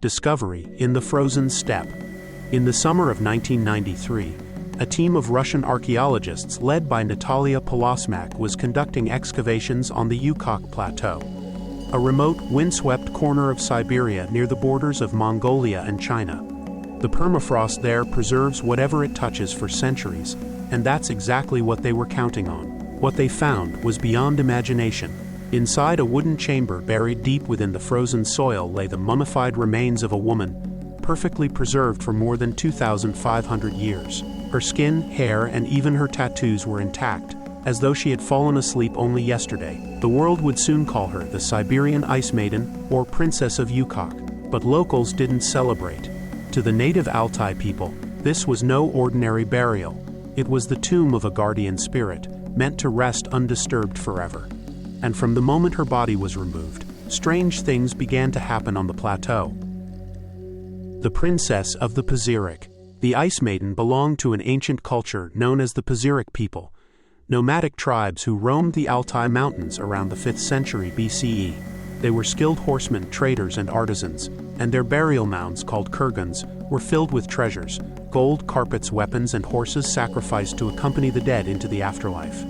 Discovery in the frozen steppe. In the summer of 1993, a team of Russian archaeologists led by Natalia Polosmak was conducting excavations on the Yukok Plateau, a remote, windswept corner of Siberia near the borders of Mongolia and China. The permafrost there preserves whatever it touches for centuries, and that's exactly what they were counting on. What they found was beyond imagination. Inside a wooden chamber buried deep within the frozen soil lay the mummified remains of a woman, perfectly preserved for more than 2,500 years. Her skin, hair, and even her tattoos were intact, as though she had fallen asleep only yesterday. The world would soon call her the Siberian Ice Maiden or Princess of Yukok, but locals didn't celebrate. To the native Altai people, this was no ordinary burial. It was the tomb of a guardian spirit, meant to rest undisturbed forever. And from the moment her body was removed, strange things began to happen on the plateau. The Princess of the Pazyryk. The Ice Maiden belonged to an ancient culture known as the Pazyryk people, nomadic tribes who roamed the Altai Mountains around the 5th century BCE. They were skilled horsemen, traders, and artisans, and their burial mounds, called kurgans, were filled with treasures, gold, carpets, weapons, and horses sacrificed to accompany the dead into the afterlife.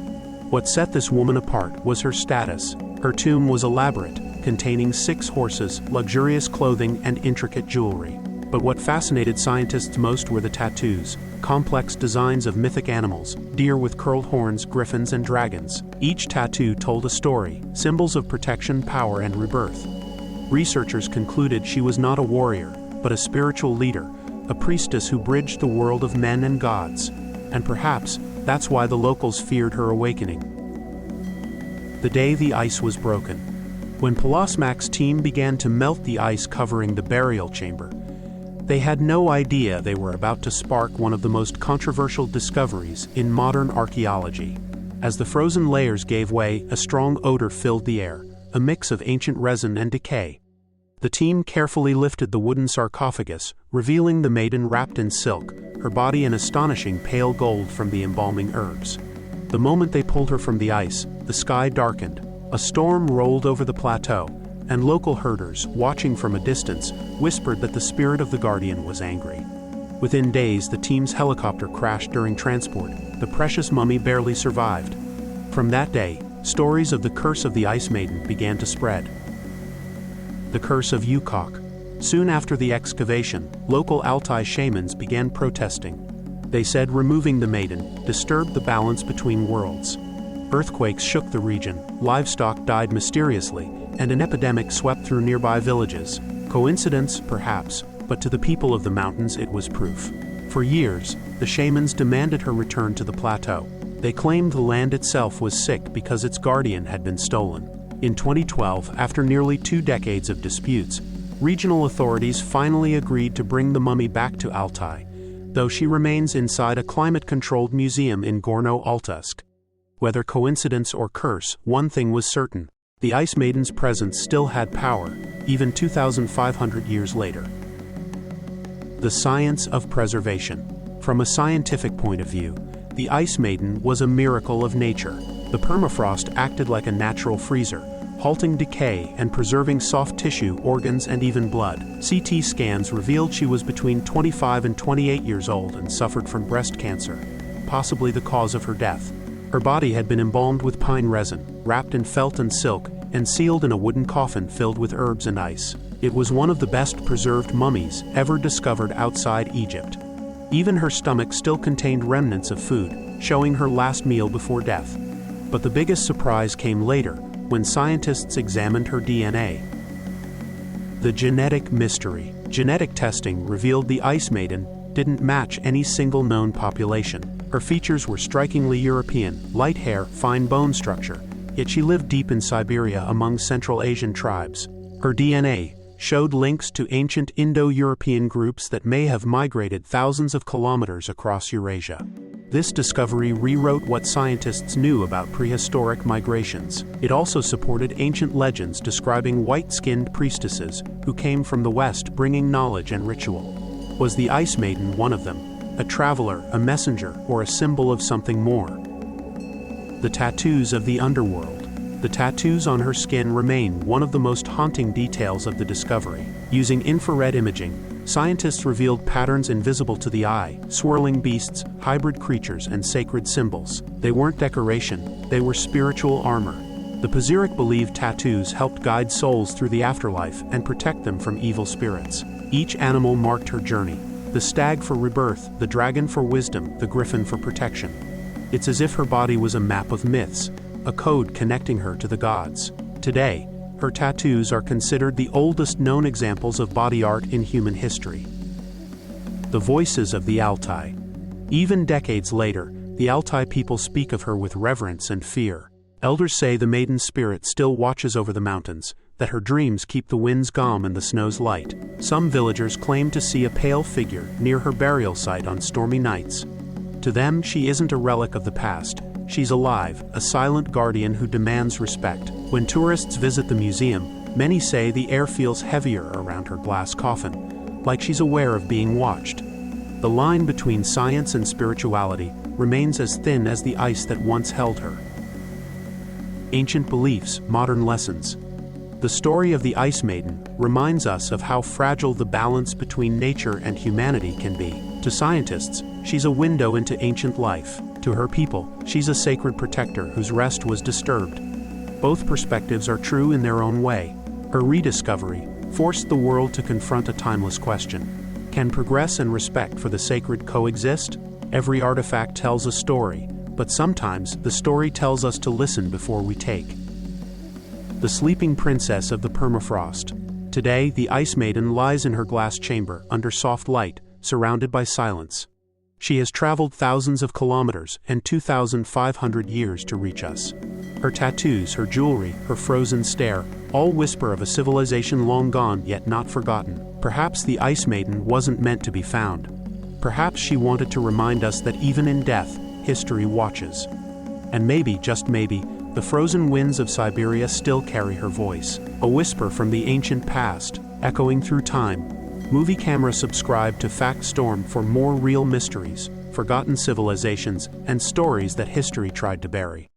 What set this woman apart was her status. Her tomb was elaborate, containing 6 horses, luxurious clothing, and intricate jewelry. But what fascinated scientists most were the tattoos, complex designs of mythic animals, deer with curled horns, griffins, and dragons. Each tattoo told a story, symbols of protection, power, and rebirth. Researchers concluded she was not a warrior, but a spiritual leader, a priestess who bridged the world of men and gods. And perhaps that's why the locals feared her awakening. The day the ice was broken. When Polosmak's team began to melt the ice covering the burial chamber, they had no idea they were about to spark one of the most controversial discoveries in modern archaeology. As the frozen layers gave way, a strong odor filled the air, a mix of ancient resin and decay. The team carefully lifted the wooden sarcophagus, revealing the maiden wrapped in silk, her body an astonishing pale gold from the embalming herbs. The moment they pulled her from the ice, the sky darkened. A storm rolled over the plateau, and local herders, watching from a distance, whispered that the spirit of the guardian was angry. Within days, the team's helicopter crashed during transport. The precious mummy barely survived. From that day, stories of the curse of the Ice Maiden began to spread. The curse of Yukok. Soon after the excavation, local Altai shamans began protesting. They said removing the maiden disturbed the balance between worlds. Earthquakes shook the region, livestock died mysteriously, and an epidemic swept through nearby villages. Coincidence, perhaps, but to the people of the mountains it was proof. For years, the shamans demanded her return to the plateau. They claimed the land itself was sick because its guardian had been stolen. In 2012, after nearly 2 decades of disputes, regional authorities finally agreed to bring the mummy back to Altai, though she remains inside a climate-controlled museum in Gorno-Altusk. Whether coincidence or curse, one thing was certain. The Ice Maiden's presence still had power, even 2,500 years later. The science of preservation. From a scientific point of view, the Ice Maiden was a miracle of nature. The permafrost acted like a natural freezer, halting decay and preserving soft tissue, organs, and even blood. CT scans revealed she was between 25 and 28 years old and suffered from breast cancer, possibly the cause of her death. Her body had been embalmed with pine resin, wrapped in felt and silk, and sealed in a wooden coffin filled with herbs and ice. It was one of the best preserved mummies ever discovered outside Egypt. Even her stomach still contained remnants of food, showing her last meal before death. But the biggest surprise came later, when scientists examined her DNA. The genetic mystery. Genetic testing revealed the Ice Maiden didn't match any single known population. Her features were strikingly European, light hair, fine bone structure, yet she lived deep in Siberia among Central Asian tribes. Her DNA showed links to ancient Indo-European groups that may have migrated thousands of kilometers across Eurasia. This discovery rewrote what scientists knew about prehistoric migrations. It also supported ancient legends describing white-skinned priestesses who came from the West bringing knowledge and ritual. Was the Ice Maiden one of them? A traveler, a messenger, or a symbol of something more? The tattoos of the underworld. The tattoos on her skin remain one of the most haunting details of the discovery. Using infrared imaging, scientists revealed patterns invisible to the eye: swirling beasts, hybrid creatures, and sacred symbols. They weren't decoration, they were spiritual armor. The Pazyryk believed tattoos helped guide souls through the afterlife and protect them from evil spirits. Each animal marked her journey: the stag for rebirth, the dragon for wisdom, the griffin for protection. It's as if her body was a map of myths, a code connecting her to the gods. Today, her tattoos are considered the oldest known examples of body art in human history. The voices of the Altai. Even decades later, the Altai people speak of her with reverence and fear. Elders say the maiden's spirit still watches over the mountains, that her dreams keep the winds calm and the snows light. Some villagers claim to see a pale figure near her burial site on stormy nights. To them, she isn't a relic of the past. She's alive, a silent guardian who demands respect. When tourists visit the museum, many say the air feels heavier around her glass coffin, like she's aware of being watched. The line between science and spirituality remains as thin as the ice that once held her. Ancient beliefs, modern lessons. The story of the Ice Maiden reminds us of how fragile the balance between nature and humanity can be. To scientists, she's a window into ancient life. To her people, she's a sacred protector whose rest was disturbed. Both perspectives are true in their own way. Her rediscovery forced the world to confront a timeless question: can progress and respect for the sacred coexist? Every artifact tells a story, but sometimes the story tells us to listen before we take. The sleeping princess of the permafrost. Today, the Ice Maiden lies in her glass chamber under soft light, surrounded by silence. She has traveled thousands of kilometers and 2,500 years to reach us. Her tattoos, her jewelry, her frozen stare, all whisper of a civilization long gone yet not forgotten. Perhaps the Ice Maiden wasn't meant to be found. Perhaps she wanted to remind us that even in death, history watches. And maybe, just maybe, the frozen winds of Siberia still carry her voice, a whisper from the ancient past, echoing through time. Movie Camera subscribe to Fact Storm for more real mysteries, forgotten civilizations, and stories that history tried to bury.